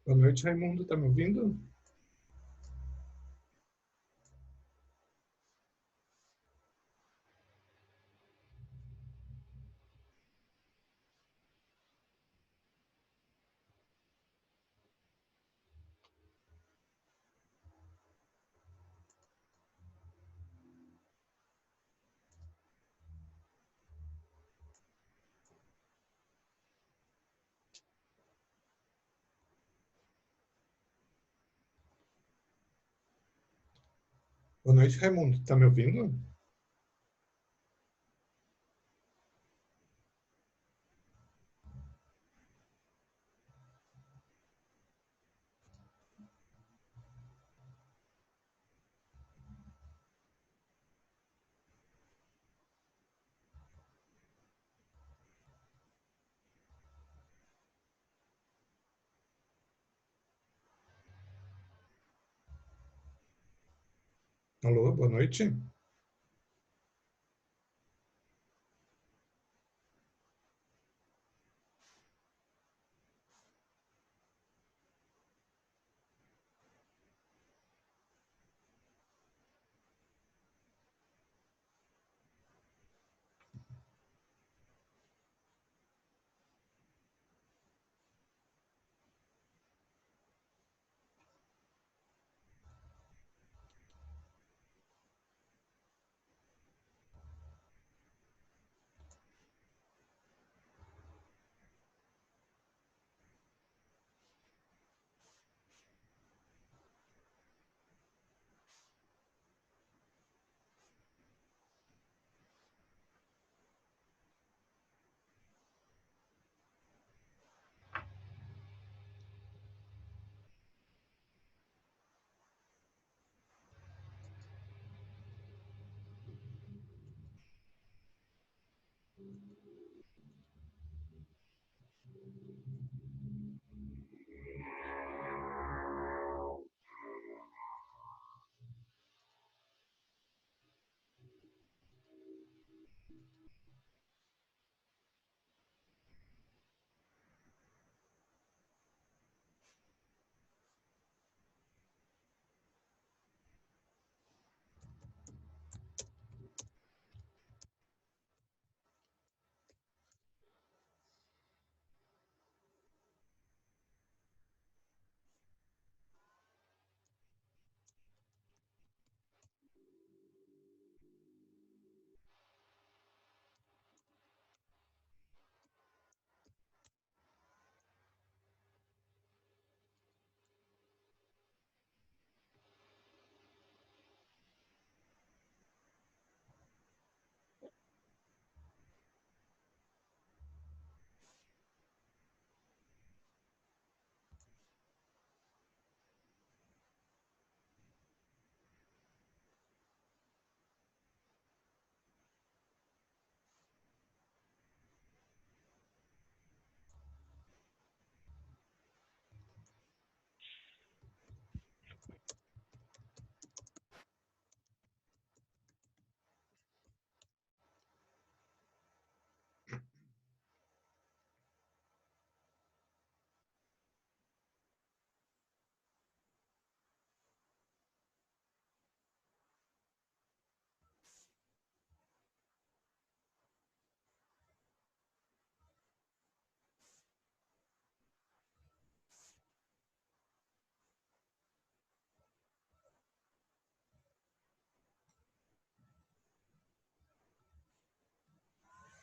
Boa noite, Raimundo. Tá me ouvindo? Boa noite, Raimundo. Tá me ouvindo? Alô, boa noite.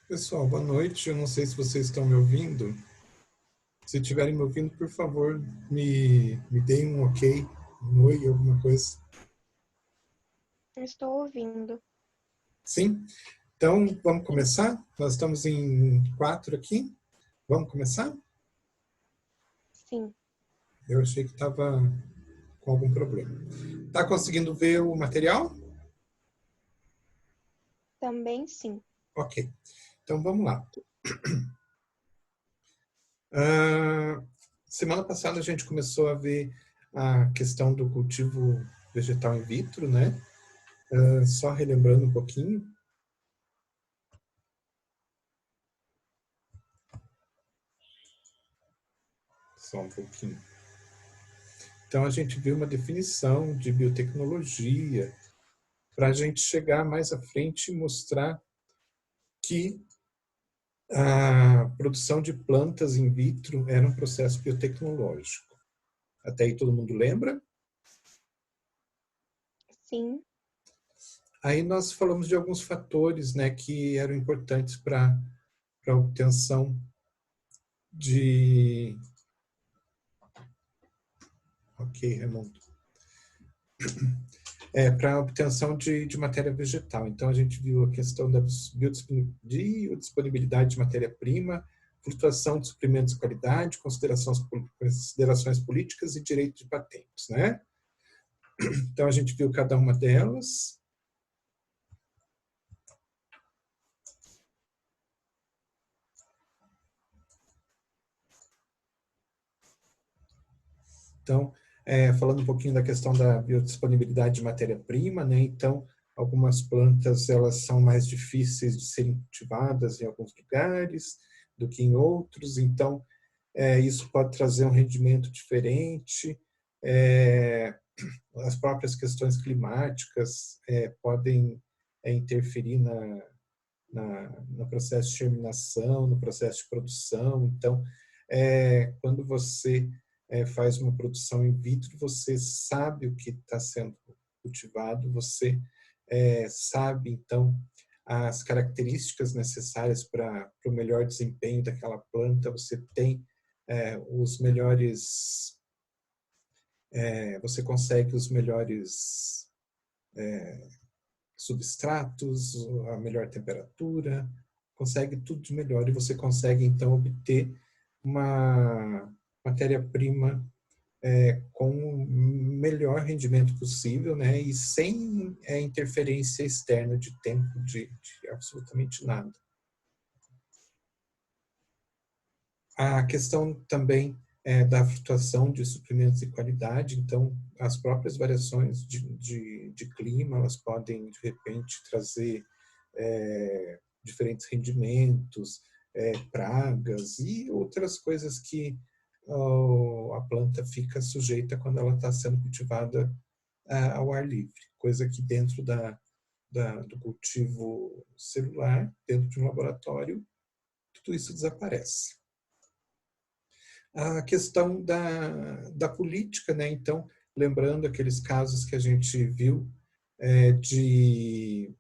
Pessoal, boa noite. Eu não sei se vocês estão me ouvindo. Se estiverem me ouvindo, por favor, me deem um ok, um oi, alguma coisa. Estou ouvindo. Sim? Então, vamos começar? Nós estamos em 4 aqui. Vamos começar? Sim, Eu achei que estava com algum problema. Tá conseguindo ver o material? também sim. Ok. Então, vamos lá. Semana passada a gente começou a ver a questão do cultivo vegetal in vitro, né? Só relembrando um pouquinho. Só um pouquinho. Então, a gente viu uma definição de biotecnologia para a gente chegar mais à frente e mostrar que a produção de plantas in vitro era um processo biotecnológico. Até aí todo mundo lembra? Sim, Aí nós falamos de alguns fatores, né, que eram importantes para a obtenção de... Ok, Raimundo. Para a obtenção de matéria vegetal. Então, a gente viu a questão da biodisponibilidade de matéria-prima, flutuação de suprimentos de qualidade, considerações políticas e direito de patentes, né? Então, a gente viu cada uma delas. Então, falando um pouquinho da questão da biodisponibilidade de matéria-prima, né? Então, algumas plantas elas são mais difíceis de serem cultivadas em alguns lugares do que em outros. Então, isso pode trazer um rendimento diferente. As próprias questões climáticas podem interferir no processo de germinação, no processo de produção. Então, quando você faz uma produção in vitro, você sabe o que está sendo cultivado, você sabe, então, as características necessárias para o melhor desempenho daquela planta, você tem os melhores, você consegue os melhores substratos, a melhor temperatura, consegue tudo de melhor e você consegue então obter uma matéria-prima com o melhor rendimento possível, né, e sem interferência externa de tempo, de absolutamente nada. A questão também da flutuação de suprimentos de qualidade, então as próprias variações de clima, elas podem de repente trazer diferentes rendimentos, pragas e outras coisas que a planta fica sujeita quando ela está sendo cultivada ao ar livre, coisa que dentro do cultivo celular, dentro de um laboratório, tudo isso desaparece. A questão da política, né? Então, lembrando aqueles casos que a gente viu de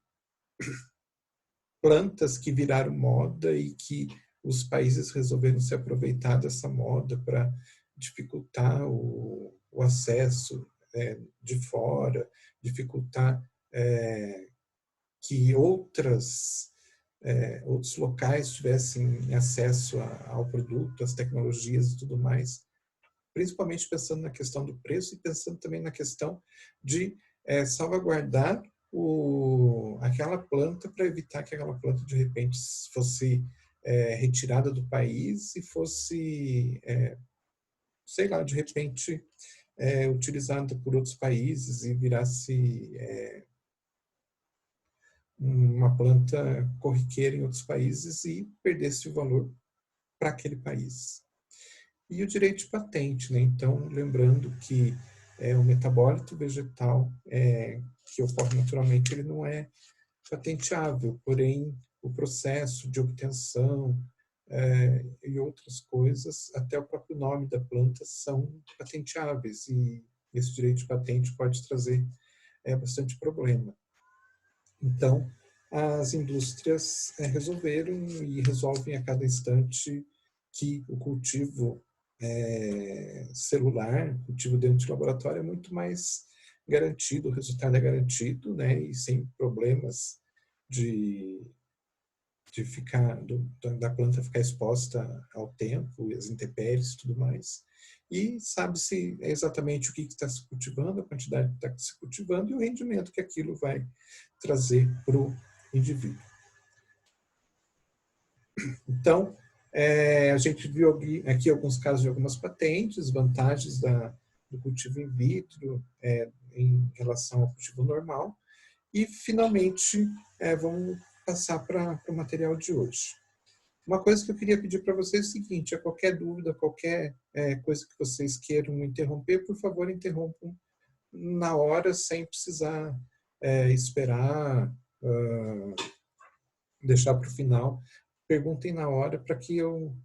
plantas que viraram moda e que os países resolveram se aproveitar dessa moda para dificultar o acesso de fora, dificultar que outros locais tivessem acesso ao produto, às tecnologias e tudo mais, principalmente pensando na questão do preço e pensando também na questão de salvaguardar aquela planta para evitar que aquela planta de repente fosse retirada do país e fosse, sei lá, de repente utilizada por outros países e virasse uma planta corriqueira em outros países e perdesse o valor para aquele país. E o direito de patente, né? Então, lembrando que o metabólito vegetal que ocorre naturalmente, ele não é patenteável, porém o processo de obtenção e outras coisas, até o próprio nome da planta são patenteáveis e esse direito de patente pode trazer bastante problema. Então, as indústrias resolveram e resolvem a cada instante que o cultivo celular, o cultivo dentro de laboratório é muito mais garantido, o resultado é garantido, né, e sem problemas de ficar da planta ficar exposta ao tempo, às intempéries e tudo mais. E sabe-se exatamente o que está se cultivando, a quantidade que está se cultivando e o rendimento que aquilo vai trazer para o indivíduo. Então, a gente viu aqui alguns casos de algumas patentes, vantagens do cultivo in vitro em relação ao cultivo normal. E, finalmente, vamos passar para o material de hoje. Uma coisa que eu queria pedir para vocês é o seguinte, a qualquer dúvida, qualquer coisa que vocês queiram interromper, por favor, interrompam na hora, sem precisar esperar, deixar para o final. Perguntem na hora para que eu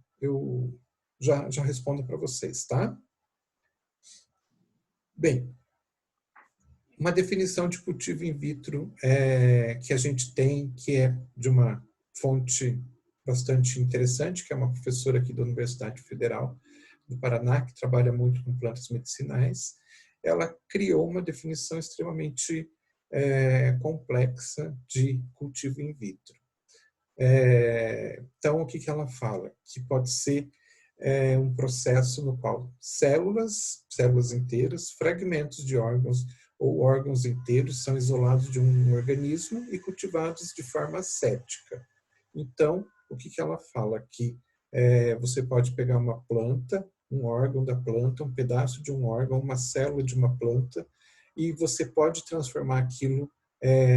já responda para vocês, tá? Bem, uma definição de cultivo in vitro que a gente tem, que é de uma fonte bastante interessante, que é uma professora aqui da Universidade Federal do Paraná, que trabalha muito com plantas medicinais. Ela criou uma definição extremamente complexa de cultivo in vitro. Então, o que ela fala? Que pode ser um processo no qual células inteiras, fragmentos de órgãos ou órgãos inteiros são isolados de um organismo e cultivados de forma asséptica. Então, o que ela fala? Que você pode pegar uma planta, um órgão da planta, um pedaço de um órgão, uma célula de uma planta, e você pode transformar aquilo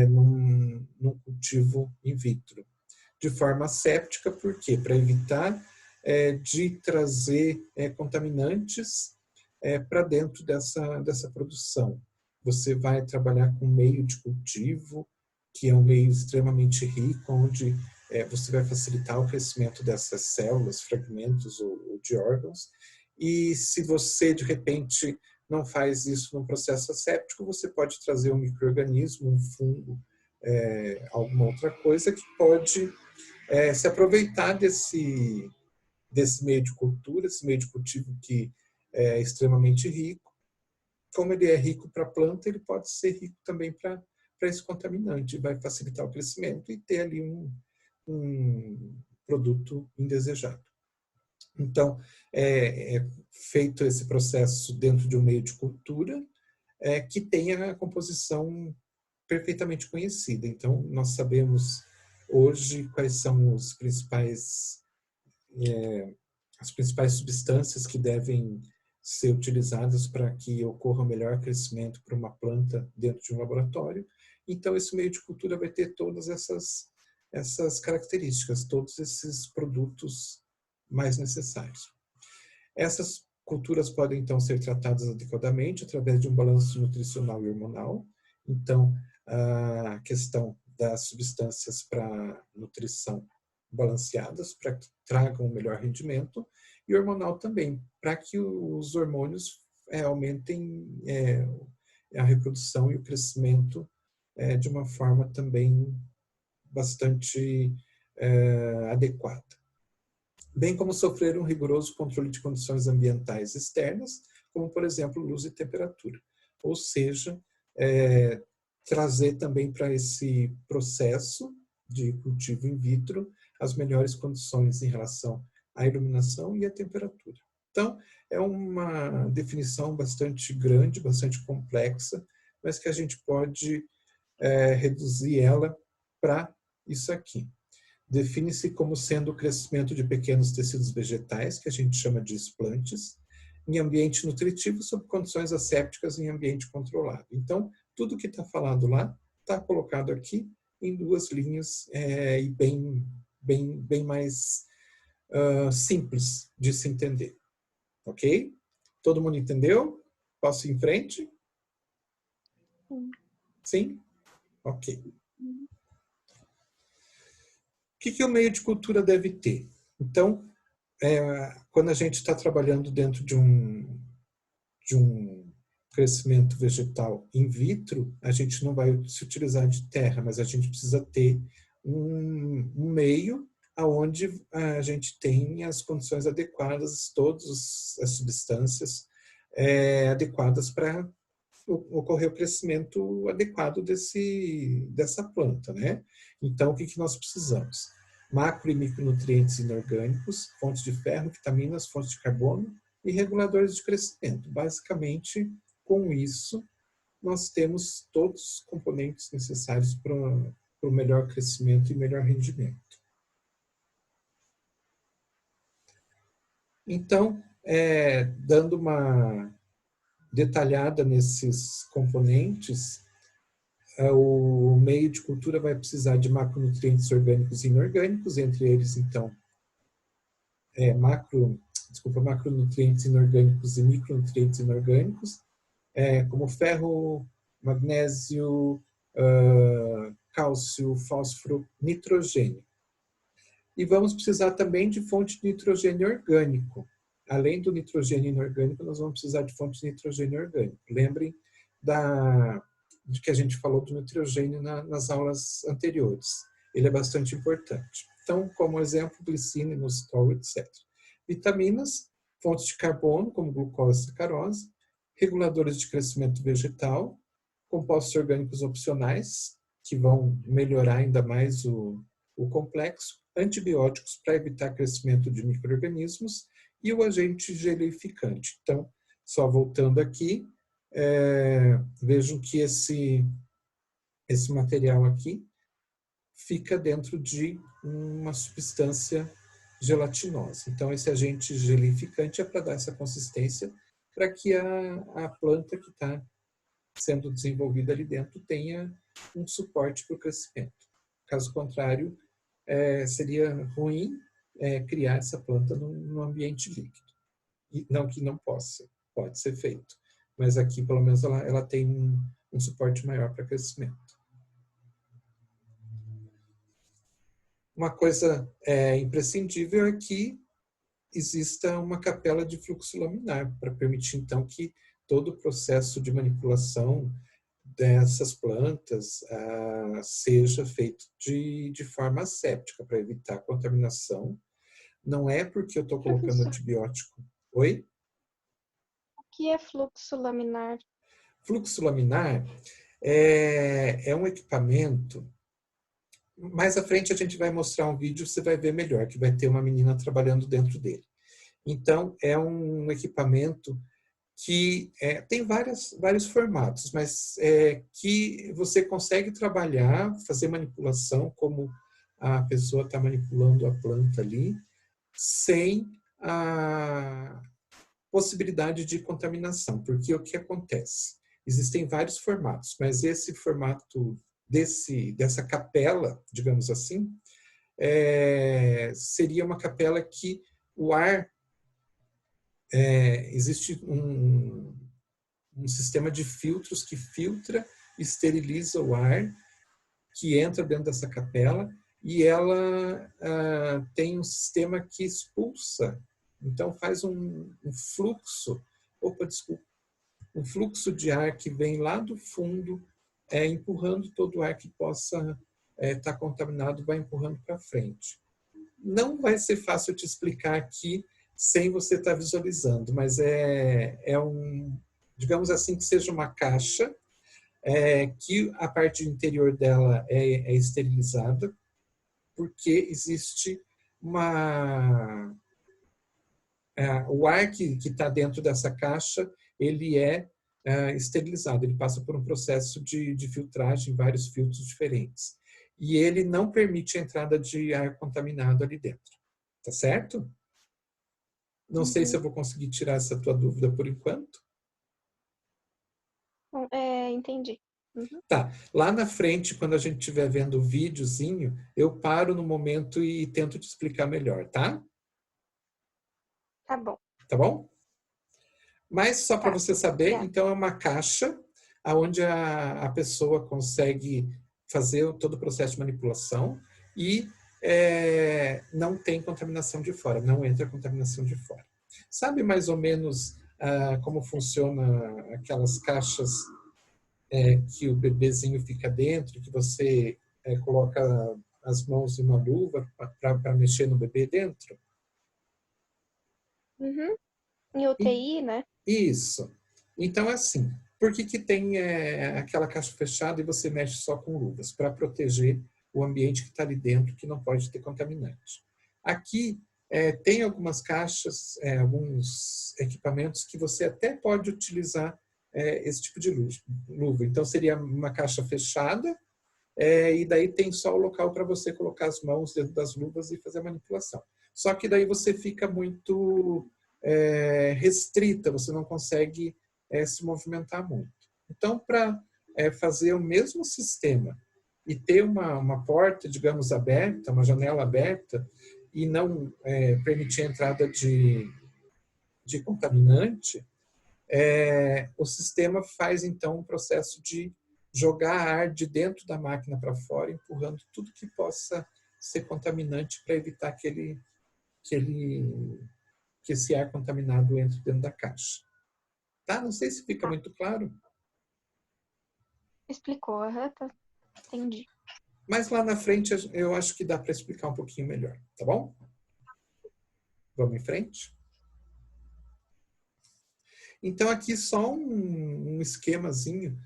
num cultivo in vitro. De forma asséptica, por quê? Para evitar de trazer contaminantes para dentro dessa produção. Você vai trabalhar com meio de cultivo, que é um meio extremamente rico, onde você vai facilitar o crescimento dessas células, fragmentos ou de órgãos. E se você, de repente, não faz isso num processo asséptico, você pode trazer um micro-organismo, um fungo, alguma outra coisa que pode se aproveitar desse meio de cultura, esse meio de cultivo que é extremamente rico. Como ele é rico para a planta, ele pode ser rico também para esse contaminante, vai facilitar o crescimento e ter ali um produto indesejado. Então, é feito esse processo dentro de um meio de cultura que tem a composição perfeitamente conhecida. Então, nós sabemos hoje quais são as principais substâncias que devem ser utilizadas para que ocorra o melhor crescimento para uma planta dentro de um laboratório. Então, esse meio de cultura vai ter todas essas características, todos esses produtos mais necessários. Essas culturas podem, então, ser tratadas adequadamente através de um balanço nutricional e hormonal. Então, a questão das substâncias para nutrição balanceadas, para que tragam um melhor rendimento, e hormonal também, para que os hormônios aumentem a reprodução e o crescimento de uma forma também bastante adequada. Bem como sofrer um rigoroso controle de condições ambientais externas, como, por exemplo, luz e temperatura. Ou seja, trazer também para esse processo de cultivo in vitro as melhores condições em relação à iluminação e à temperatura. Então, é uma definição bastante grande, bastante complexa, mas que a gente pode reduzir ela para isso aqui. Define-se como sendo o crescimento de pequenos tecidos vegetais, que a gente chama de explantes, em ambiente nutritivo, sob condições assépticas em ambiente controlado. Então, tudo que está falado lá está colocado aqui em duas linhas e bem mais simples de se entender. Ok? Todo mundo entendeu? Posso ir em frente? Sim. Sim? Ok. O que o meio de cultura deve ter? Então, quando a gente está trabalhando dentro de um crescimento vegetal in vitro, a gente não vai se utilizar de terra, mas a gente precisa ter um meio onde a gente tem as condições adequadas, todas as substâncias adequadas para ocorrer o crescimento adequado dessa planta, né? Então, o que nós precisamos? Macro e micronutrientes inorgânicos, fontes de ferro, vitaminas, fontes de carbono e reguladores de crescimento. Basicamente, com isso, nós temos todos os componentes necessários para o melhor crescimento e melhor rendimento. Então, dando uma detalhada nesses componentes, o meio de cultura vai precisar de macronutrientes orgânicos e inorgânicos, entre eles, então, macronutrientes inorgânicos e micronutrientes inorgânicos, como ferro, magnésio, cálcio, fósforo, nitrogênio. E vamos precisar também de fonte de nitrogênio orgânico. Além do nitrogênio inorgânico, nós vamos precisar de fonte de nitrogênio orgânico. Lembrem de que a gente falou do nitrogênio nas aulas anteriores. Ele é bastante importante. Então, como exemplo, glicina, inositol, etc. Vitaminas, fontes de carbono, como glucose e sacarose, reguladores de crescimento vegetal, compostos orgânicos opcionais, que vão melhorar ainda mais o complexo, antibióticos para evitar crescimento de micro-organismos e o agente gelificante. Então, só voltando aqui, vejam que esse material aqui fica dentro de uma substância gelatinosa. Então, esse agente gelificante é para dar essa consistência para que a planta que está sendo desenvolvida ali dentro tenha um suporte para o crescimento. Caso contrário, seria ruim criar essa planta num ambiente líquido. E não que não possa, pode ser feito. Mas aqui, pelo menos, ela tem um suporte maior para crescimento. Uma coisa imprescindível é que exista uma capela de fluxo laminar, para permitir, então, que todo o processo de manipulação dessas plantas seja feito de forma asséptica, para evitar contaminação. Não é porque eu estou colocando antibiótico. Oi? O que é fluxo laminar? Fluxo laminar é um equipamento. Mais à frente a gente vai mostrar um vídeo, você vai ver melhor, que vai ter uma menina trabalhando dentro dele. Então, é um equipamento que tem vários formatos, mas que você consegue trabalhar, fazer manipulação, como a pessoa está manipulando a planta ali, sem a possibilidade de contaminação. Porque o que acontece? Existem vários formatos, mas esse formato dessa capela, digamos assim, seria uma capela que o ar... existe um sistema de filtros que filtra, esteriliza o ar que entra dentro dessa capela e ela tem um sistema que expulsa, então faz um fluxo, um fluxo de ar que vem lá do fundo, empurrando todo o ar que possa estar contaminado, vai empurrando para frente. Não vai ser fácil te explicar aqui sem você estar visualizando, mas digamos assim, que seja uma caixa, que a parte interior dela é esterilizada, porque existe o ar que está dentro dessa caixa, ele é esterilizado, ele passa por um processo de filtragem, vários filtros diferentes. E ele não permite a entrada de ar contaminado ali dentro. Tá certo? Não sei se eu vou conseguir tirar essa tua dúvida por enquanto. Entendi. Tá. Lá na frente, quando a gente estiver vendo o videozinho, eu paro no momento e tento te explicar melhor, tá? Tá bom. Tá bom? Mas só para você saber, então é uma caixa onde a pessoa consegue fazer todo o processo de manipulação e não tem contaminação de fora, não entra contaminação de fora. Sabe mais ou menos como funciona aquelas caixas que o bebezinho fica dentro, que você coloca as mãos em uma luva para mexer no bebê dentro? Em UTI, né? Isso. Então, assim, por que tem aquela caixa fechada e você mexe só com luvas? Para proteger o ambiente que está ali dentro, que não pode ter contaminante. Aqui tem algumas caixas, alguns equipamentos que você até pode utilizar esse tipo de luva. Então, seria uma caixa fechada e daí tem só o local para você colocar as mãos dentro das luvas e fazer a manipulação. Só que daí você fica muito restrita, você não consegue se movimentar muito. Então, para fazer o mesmo sistema e ter uma porta, digamos, aberta, uma janela aberta, e não permitir a entrada de contaminante, o sistema faz, então, um processo de jogar ar de dentro da máquina para fora, empurrando tudo que possa ser contaminante para evitar que esse ar contaminado entre dentro da caixa. Tá? Não sei se fica muito claro. Explicou, tá. Entendi. Mas lá na frente eu acho que dá para explicar um pouquinho melhor, tá bom? Vamos em frente? Então, aqui só um esquemazinho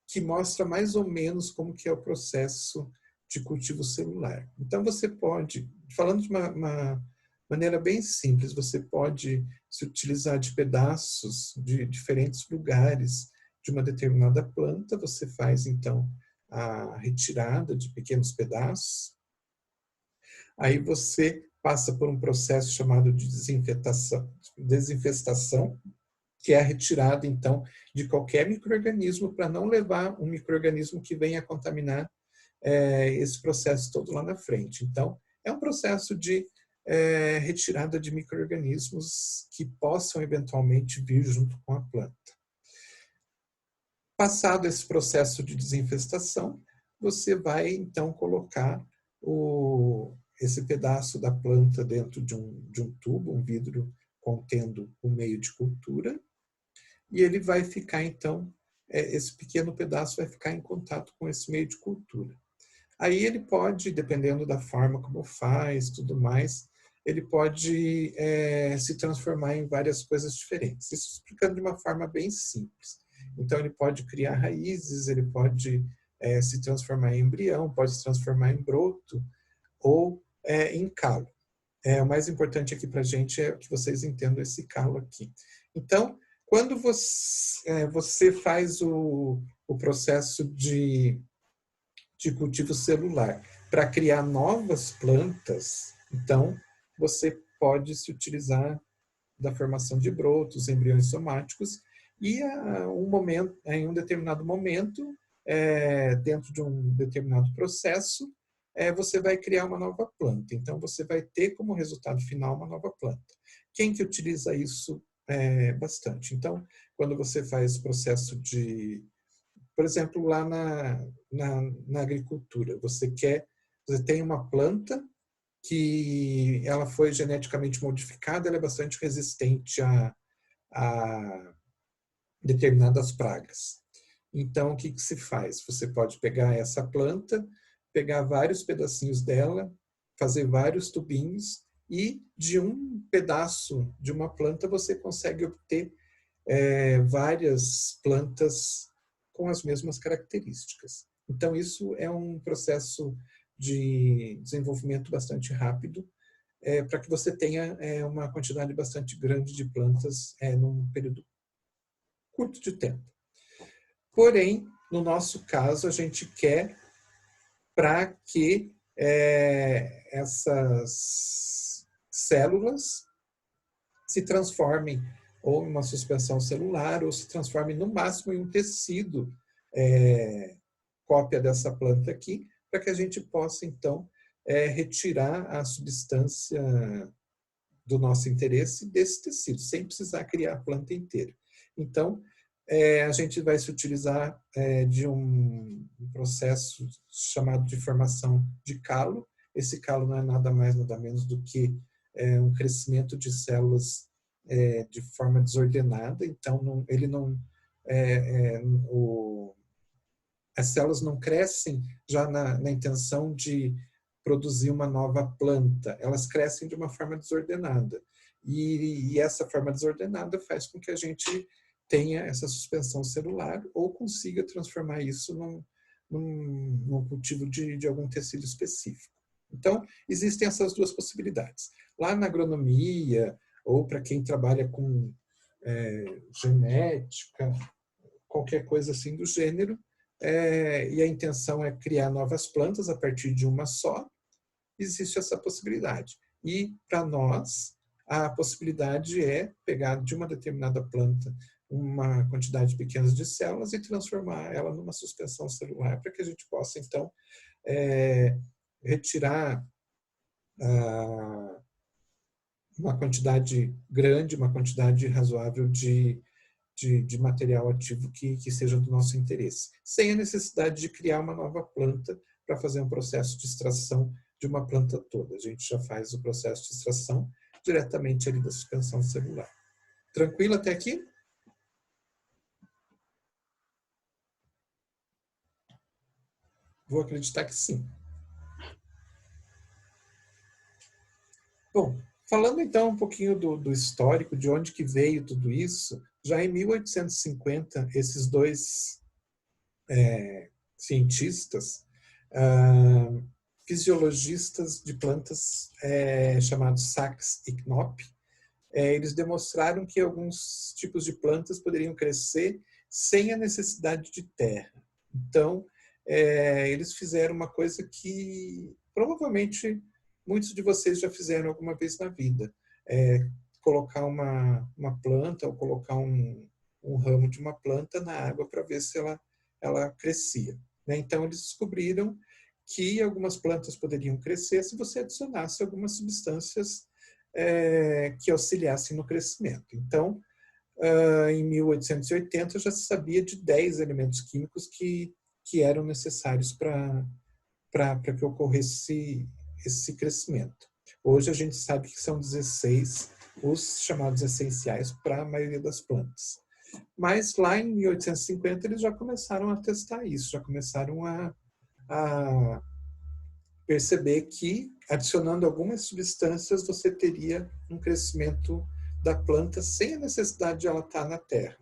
que mostra mais ou menos como que é o processo de cultivo celular. Então, você pode, falando de uma maneira bem simples, você pode se utilizar de pedaços de diferentes lugares de uma determinada planta, você faz, então, a retirada de pequenos pedaços, aí você passa por um processo chamado de desinfestação, que é a retirada, então, de qualquer micro-organismo para não levar um micro-organismo que venha contaminar esse processo todo lá na frente. Então, é um processo de retirada de micro-organismos que possam eventualmente vir junto com a planta. Passado esse processo de desinfestação, você vai, então, colocar esse pedaço da planta dentro de um tubo, um vidro contendo o meio de cultura, e ele vai ficar, então, esse pequeno pedaço vai ficar em contato com esse meio de cultura. Aí ele pode, dependendo da forma como faz, tudo mais, ele pode se transformar em várias coisas diferentes. Isso explicando de uma forma bem simples. Então, ele pode criar raízes, ele pode se transformar em embrião, pode se transformar em broto ou em calo. O mais importante aqui para a gente é que vocês entendam esse calo aqui. Então, quando você faz o processo de cultivo celular para criar novas plantas, então você pode se utilizar da formação de brotos, embriões somáticos, e em um determinado momento, dentro de um determinado processo, você vai criar uma nova planta. Então, você vai ter como resultado final uma nova planta. Quem que utiliza isso bastante? Então, quando você faz o processo de, por exemplo, lá na agricultura, você tem uma planta que ela foi geneticamente modificada, ela é bastante resistente a determinadas pragas. Então, o que se faz? Você pode pegar essa planta, pegar vários pedacinhos dela, fazer vários tubinhos, e de um pedaço de uma planta você consegue obter várias plantas com as mesmas características. Então, isso é um processo de desenvolvimento bastante rápido, para que você tenha uma quantidade bastante grande de plantas num período curto de tempo. Porém, no nosso caso, a gente quer para que essas células se transformem ou em uma suspensão celular, ou se transformem no máximo em um tecido cópia dessa planta aqui, para que a gente possa, então, retirar a substância do nosso interesse desse tecido, sem precisar criar a planta inteira. Então, a gente vai se utilizar de um processo chamado de formação de calo. Esse calo não é nada mais, nada menos do que um crescimento de células de forma desordenada. Então, as células não crescem já na intenção de produzir uma nova planta, elas crescem de uma forma desordenada. E essa forma desordenada faz com que a gente tenha essa suspensão celular ou consiga transformar isso num cultivo de algum tecido específico. Então, existem essas duas possibilidades. Lá na agronomia, ou para quem trabalha com genética, qualquer coisa assim do gênero, e a intenção é criar novas plantas a partir de uma só, existe essa possibilidade. E, para nós, a possibilidade é pegar de uma determinada planta uma quantidade pequena de células e transformar ela numa suspensão celular para que a gente possa, então, retirar uma quantidade grande, uma quantidade razoável de material ativo que seja do nosso interesse, sem a necessidade de criar uma nova planta para fazer um processo de extração de uma planta toda. A gente já faz o processo de extração diretamente ali da suspensão celular. Tranquilo até aqui? Vou acreditar que sim. Bom, falando então um pouquinho do histórico, de onde que veio tudo isso, já em 1850, esses dois cientistas, fisiologistas de plantas chamados Sachs e Knop, eles demonstraram que alguns tipos de plantas poderiam crescer sem a necessidade de terra. Então, eles fizeram uma coisa que provavelmente muitos de vocês já fizeram alguma vez na vida. Colocar uma planta ou colocar um ramo de uma planta na água para ver se ela crescia. Então, eles descobriram que algumas plantas poderiam crescer se você adicionasse algumas substâncias que auxiliassem no crescimento. Então, em 1880, já se sabia de 10 elementos químicos que eram necessários para que ocorresse esse crescimento. Hoje a gente sabe que são 16 os chamados essenciais para a maioria das plantas. Mas lá em 1850 eles já começaram a testar isso, já começaram a perceber que adicionando algumas substâncias você teria um crescimento da planta sem a necessidade de ela estar na terra.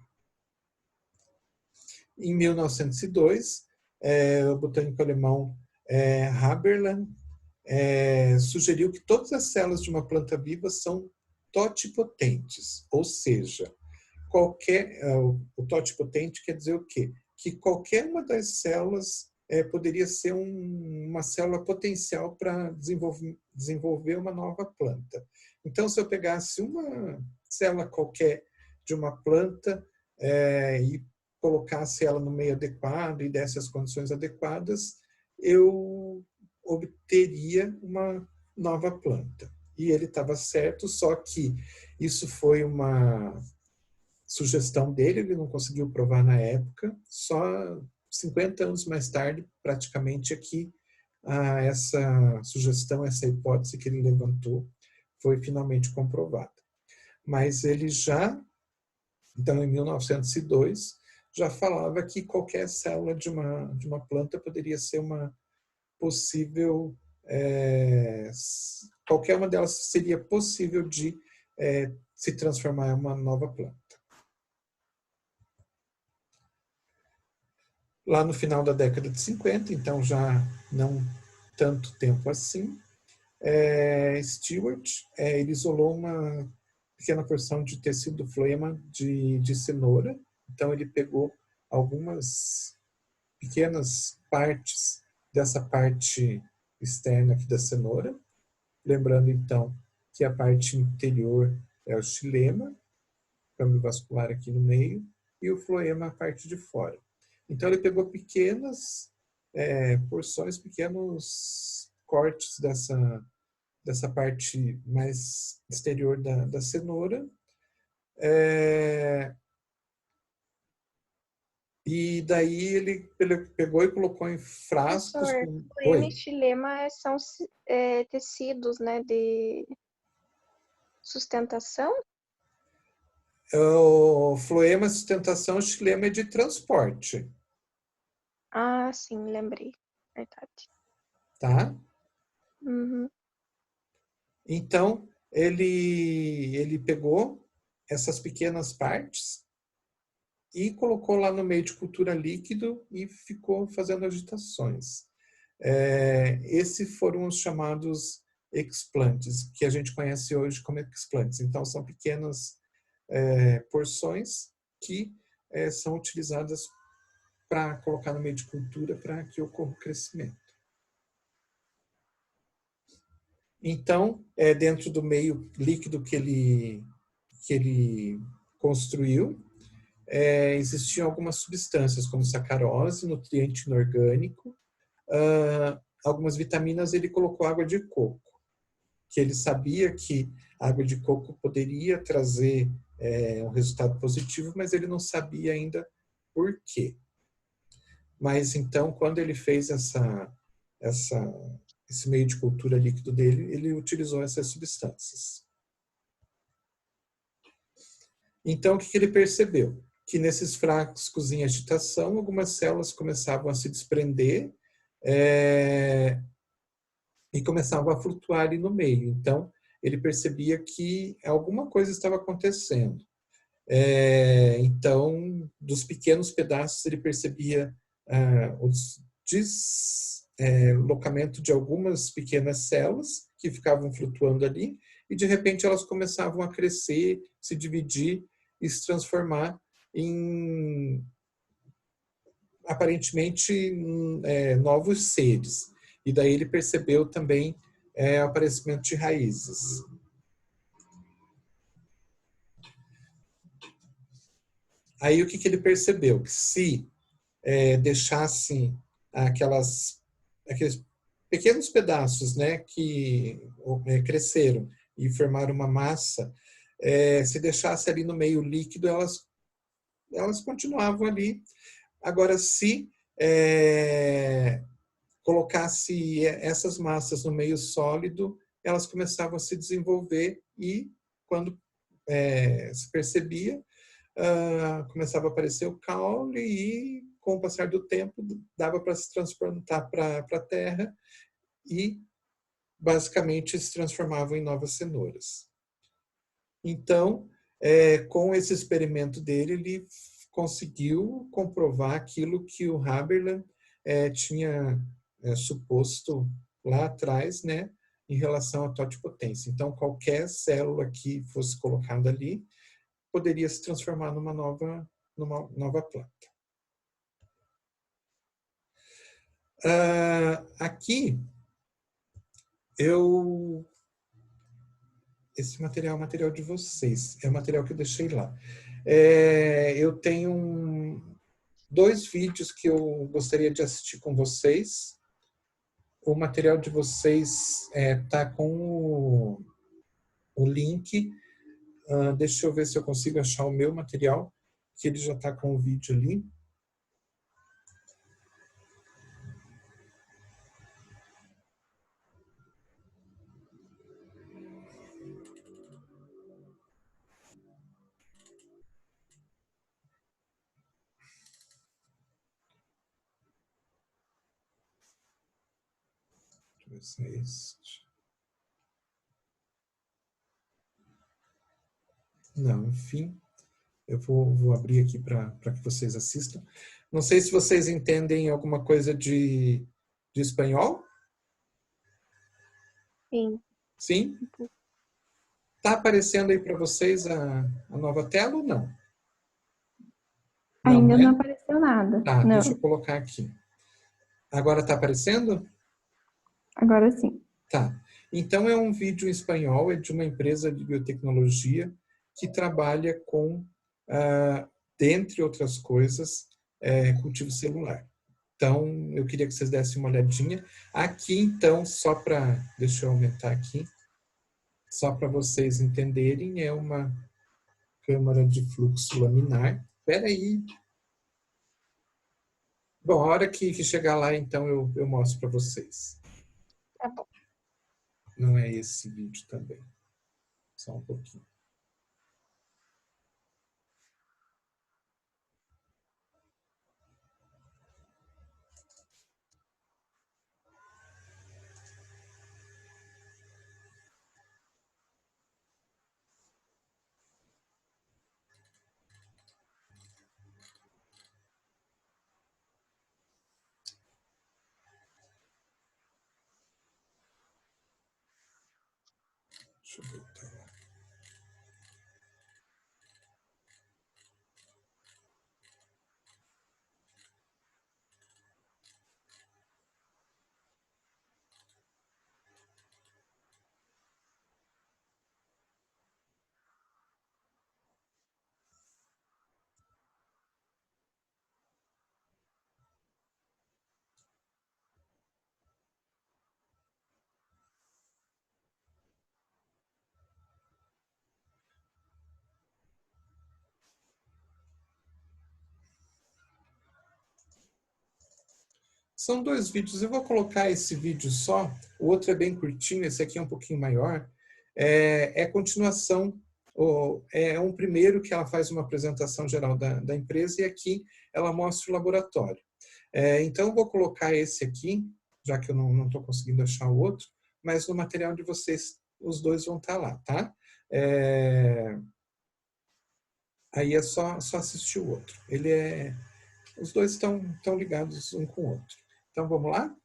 Em 1902, o botânico alemão Haberland sugeriu que todas as células de uma planta viva são totipotentes, ou seja, o totipotente quer dizer o quê? Que qualquer uma das células poderia ser uma célula potencial para desenvolver uma nova planta. Então, se eu pegasse uma célula qualquer de uma planta e colocasse ela no meio adequado e desse as condições adequadas, eu obteria uma nova planta. E ele estava certo, só que isso foi uma sugestão dele, ele não conseguiu provar na época, só 50 anos mais tarde, praticamente aqui, essa sugestão, essa hipótese que ele levantou foi finalmente comprovada. Mas ele já, então em 1902, já falava que qualquer célula de uma planta poderia ser uma possível, qualquer uma delas seria possível de se transformar em uma nova planta. Lá no final da década de 50, então já não tanto tempo assim, Stewart ele isolou uma pequena porção de tecido floema de cenoura. Então ele pegou algumas pequenas partes dessa parte externa aqui da cenoura, lembrando então que a parte interior é o xilema, câmbio vascular aqui no meio, e o floema a parte de fora. Então ele pegou pequenas porções, pequenos cortes dessa parte mais exterior da cenoura, e daí ele pegou e colocou em frascos. Professor, floema e xilema são tecidos, né, de sustentação? O floema é sustentação, o xilema é de transporte. Ah, sim, lembrei. Verdade. Tá? Uhum. Então, ele pegou essas pequenas partes e colocou lá no meio de cultura líquido e ficou fazendo agitações. Esses foram os chamados explantes, que a gente conhece hoje como explantes. Então, são pequenas porções que são utilizadas para colocar no meio de cultura para que ocorra o crescimento. Então, dentro do meio líquido que ele construiu, existiam algumas substâncias, como sacarose, nutriente inorgânico, algumas vitaminas, ele colocou água de coco. que ele sabia que a água de coco poderia trazer um resultado positivo, mas ele não sabia ainda por quê. Mas então, quando ele fez esse meio de cultura líquido dele, ele utilizou essas substâncias. Então, o que ele percebeu? Que nesses frascos em agitação, algumas células começavam a se desprender e começavam a flutuar ali no meio. Então, ele percebia que alguma coisa estava acontecendo. Então, dos pequenos pedaços, ele percebia o deslocamento de algumas pequenas células que ficavam flutuando ali, e de repente elas começavam a crescer, se dividir e se transformar em, aparentemente, novos seres. E daí ele percebeu também o aparecimento de raízes. Aí o que ele percebeu? Que se deixasse aqueles pequenos pedaços, né, que cresceram e formaram uma massa, se deixasse ali no meio líquido, elas continuavam ali. Agora, se colocasse essas massas no meio sólido, elas começavam a se desenvolver e, quando se percebia, começava a aparecer o caule e, com o passar do tempo, dava para se transplantar para a terra e, basicamente, se transformavam em novas cenouras. Então, com esse experimento dele, ele conseguiu comprovar aquilo que o Haberland tinha suposto lá atrás, né, em relação à totipotência. Então, qualquer célula que fosse colocada ali poderia se transformar numa nova planta. Aqui, esse material é o material de vocês, é o material que eu deixei lá. Eu tenho 2 vídeos que eu gostaria de assistir com vocês. O material de vocês está com o link. Deixa eu ver se eu consigo achar o meu material, que ele já está com o vídeo ali. Deixa eu ver se é este. Não, enfim. Eu vou abrir aqui para que vocês assistam. Não sei se vocês entendem alguma coisa de espanhol. Sim. Sim? Está aparecendo aí para vocês a nova tela ou não? Não, Ainda não né? apareceu nada. Tá, Não. deixa eu colocar aqui. Agora está aparecendo? Agora sim. Tá. Então é um vídeo em espanhol, é de uma empresa de biotecnologia que trabalha com, dentre outras coisas, cultivo celular. Então, eu queria que vocês dessem uma olhadinha. Aqui, então, deixa eu aumentar aqui, só para vocês entenderem, é uma câmara de fluxo laminar. Espera aí. Bom, a hora que chegar lá, então, eu mostro para vocês. Tá bom. Não é esse vídeo também. Só um pouquinho. Deixa eu voltar. São 2 vídeos. Eu vou colocar esse vídeo só. O outro é bem curtinho, esse aqui é um pouquinho maior. É continuação. É um primeiro que ela faz uma apresentação geral da empresa e aqui ela mostra o laboratório. Então, eu vou colocar esse aqui, já que eu não estou conseguindo achar o outro, mas no material de vocês, os dois vão estar lá, tá? Aí é só assistir o outro. Os dois estão ligados um com o outro. Então, vamos lá?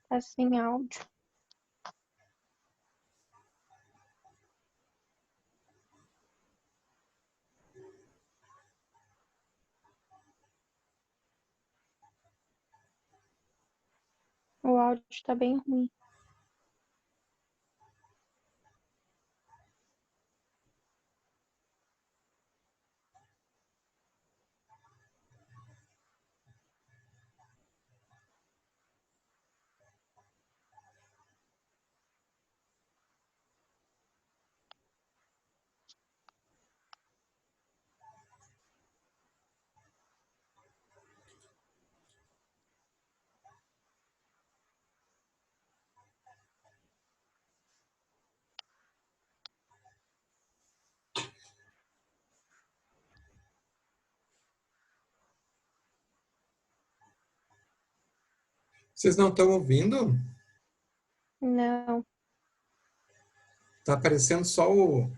Tá sem áudio. O áudio tá bem ruim. Vocês não estão ouvindo? Não. Tá aparecendo só o...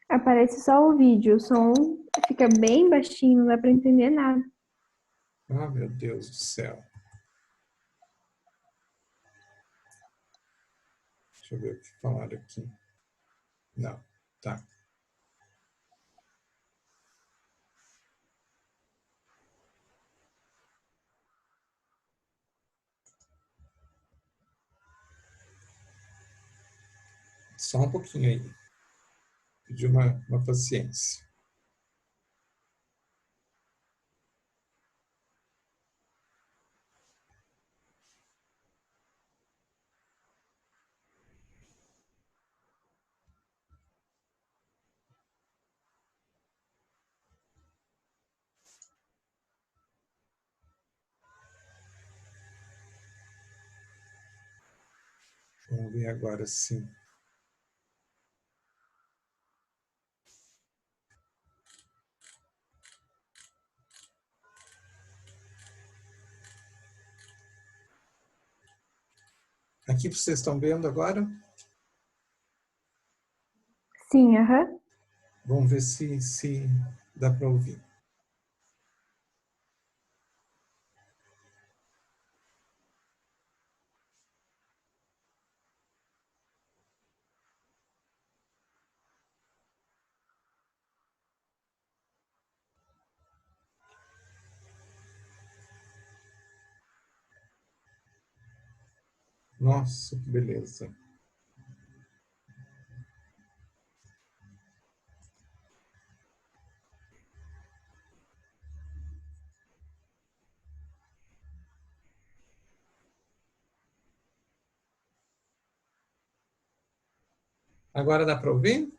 Aparece só o vídeo, o som fica bem baixinho, não dá para entender nada. Ah, meu Deus do céu. Deixa eu ver o que falaram aqui. Não, tá. Só um pouquinho aí. Pedir uma paciência. Vamos ver agora sim. Aqui vocês estão vendo agora? Sim, aham. Vamos ver se dá para ouvir. Nossa, que beleza. Agora dá para ouvir?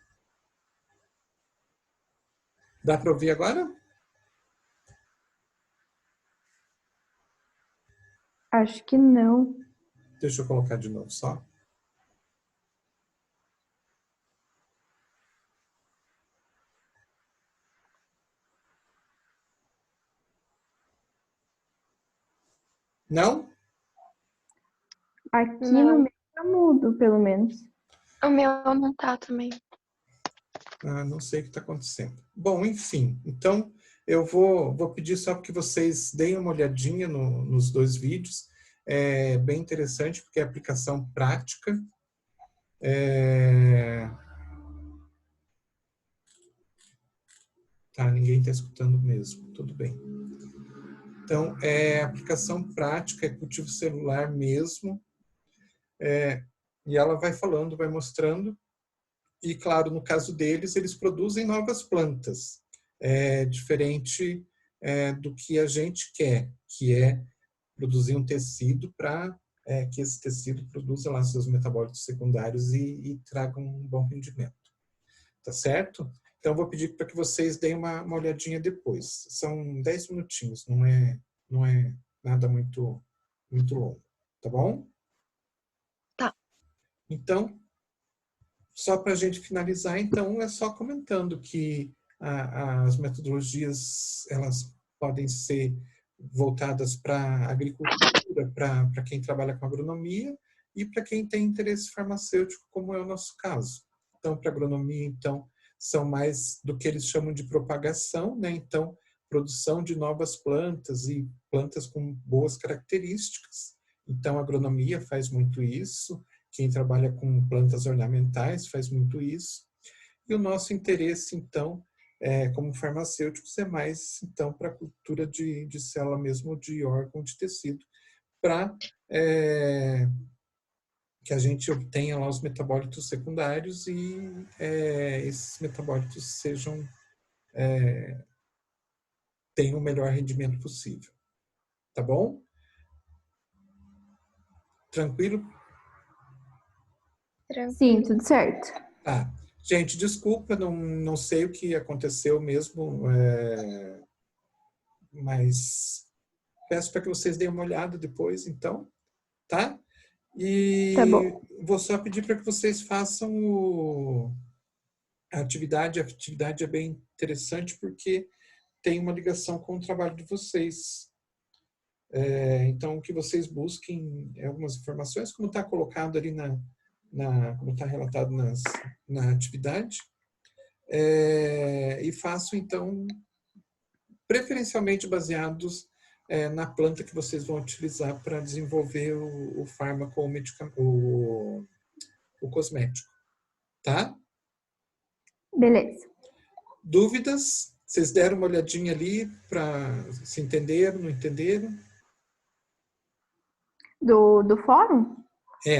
Dá para ouvir agora? Acho que não. Deixa eu colocar de novo só. Não? Aqui no Não. meio tá mudo, pelo menos. O meu não tá também. Ah, não sei o que está acontecendo. Bom, enfim. Então, eu vou pedir só que vocês deem uma olhadinha nos 2 vídeos. É bem interessante, porque é aplicação prática. Tá, ninguém está escutando mesmo. Tudo bem. Então, aplicação prática, é cultivo celular mesmo. E ela vai falando, vai mostrando. E, claro, no caso deles, eles produzem novas plantas. Diferente do que a gente quer, que é produzir um tecido para que esse tecido produza lá seus metabólitos secundários e traga um bom rendimento. Tá certo? Então, eu vou pedir para que vocês deem uma olhadinha depois. São 10 minutinhos, não é nada muito longo. Tá bom? Tá. Então, só para a gente finalizar, então, é só comentando que as metodologias, elas podem ser voltadas para agricultura, para quem trabalha com agronomia e para quem tem interesse farmacêutico, como é o nosso caso. Então, para agronomia, então, são mais do que eles chamam de propagação, né? Então, produção de novas plantas e plantas com boas características. Então, a agronomia faz muito isso. Quem trabalha com plantas ornamentais faz muito isso. E o nosso interesse, então, como farmacêuticos, é mais, então, para a cultura de célula mesmo, de órgão, de tecido, para que a gente obtenha lá os metabólitos secundários e esses metabólitos tenham o melhor rendimento possível. Tá bom? Tranquilo? Sim, tudo certo. Tá. Gente, desculpa, não sei o que aconteceu mesmo, mas peço para que vocês deem uma olhada depois, então, tá? E Tá bom. vou só pedir para que vocês façam a atividade. A atividade é bem interessante porque tem uma ligação com o trabalho de vocês. Então, que vocês busquem algumas informações, como está colocado ali como está relatado na atividade, e façam, então, preferencialmente baseados na planta que vocês vão utilizar para desenvolver o fármaco ou o cosmético. Tá? Beleza. Dúvidas? Vocês deram uma olhadinha ali para se entenderam, não entenderam? Do fórum?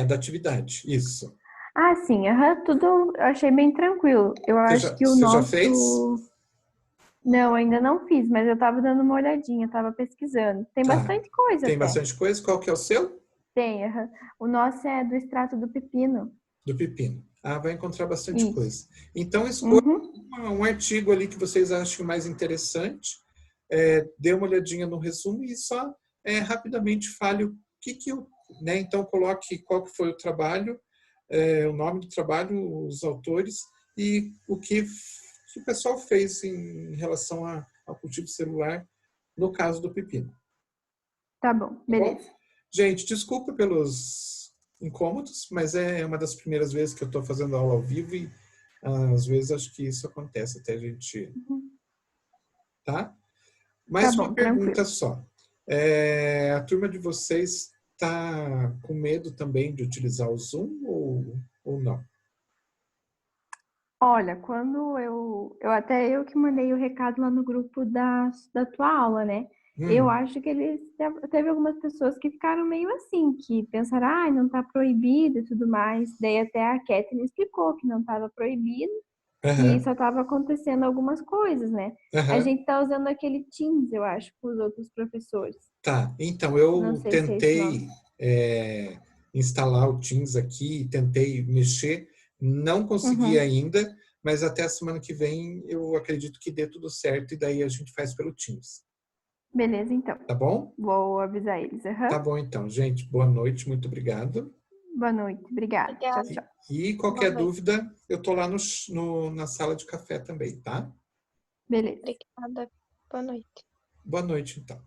Da atividade, isso. Ah, sim, tudo eu achei bem tranquilo. Eu acho que o Você já nosso... fez? Não, ainda não fiz, mas eu tava dando uma olhadinha, tava pesquisando. Tem Tá. bastante coisa Tem até. bastante coisa. Qual que é o seu? Tem, o nosso é do extrato do pepino. Do pepino. Vai encontrar bastante Isso. coisa. Então, escolha Uhum. um artigo ali que vocês acham mais interessante, dê uma olhadinha no resumo e só rapidamente fale o que eu... Né? Então, coloque qual que foi o trabalho, o nome do trabalho, os autores e o que o pessoal fez em relação ao cultivo celular no caso do pepino. Tá bom, beleza. Bom, gente, desculpa pelos incômodos, mas é uma das primeiras vezes que eu estou fazendo aula ao vivo e às vezes acho que isso acontece até a gente... Tá? Mais Tá uma bom, pergunta tranquilo. só. A turma de vocês está com medo também de utilizar o Zoom ou não? Olha, quando até eu que mandei o recado lá no grupo da tua aula, né? Eu acho que teve algumas pessoas que ficaram meio assim, que pensaram, não tá proibido e tudo mais. Daí até a Kathleen explicou que não estava proibido e só estava acontecendo algumas coisas, né? A gente tá usando aquele Teams, eu acho, com os outros professores. Tá, então Não eu sei se é esse tentei nome. instalar o Teams aqui, tentei mexer, não consegui ainda, mas até a semana que vem eu acredito que dê tudo certo e daí a gente faz pelo Teams. Beleza, então. Tá bom? Vou avisar eles. Tá bom, então. Gente, boa noite, muito obrigado. Boa noite, obrigada. Tchau, tchau. E qualquer dúvida, eu tô lá na sala de café também, tá? Beleza. Obrigada. Boa noite. Boa noite, então.